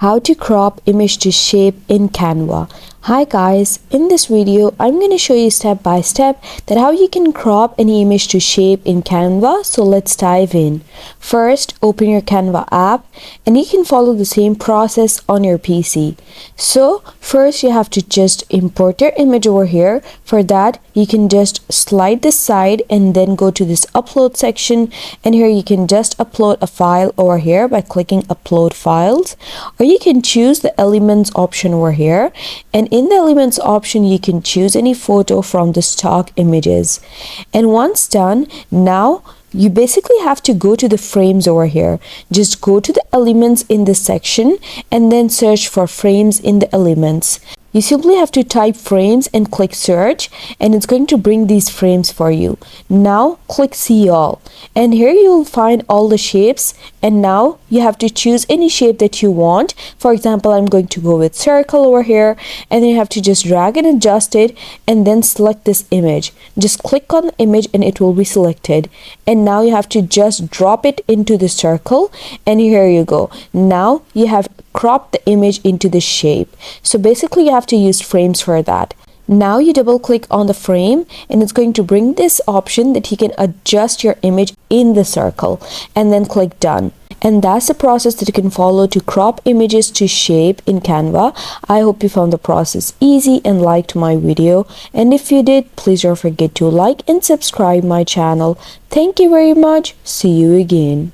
How to crop image to shape in Canva. Hi guys, in this video I'm going to show you step by step that how you can crop any image to shape in Canva. So let's dive in. First, open your Canva app and you can follow the same process on your PC. So first you have to just import your image over here. For that you can just slide this side and then go to this upload section, and here you can just upload a file over here by clicking upload files, or you can choose the elements option over here, and in the elements option you can choose any photo from the stock images. And once done, now you basically have to go to the frames over here. Just go to the elements in this section and then search for frames in the elements. You simply have to type frames and click search, and it's going to bring these frames for you. Now click see all, and here you will find all the shapes, and now you have to choose any shape that you want. For example, I'm going to go with circle over here, and then you have to just drag and adjust it and then select this image. Just click on the image and it will be selected, and now you have to just drop it into the circle, and here you go. Now you have cropped the image into the shape. So basically you have to use frames for that. Now you double click on the frame and it's going to bring this option that you can adjust your image in the circle, and then click done. And that's the process that you can follow to crop images to shape in Canva. I hope you found the process easy and liked my video, and if you did, please don't forget to like and subscribe my channel. Thank you very much. See you again.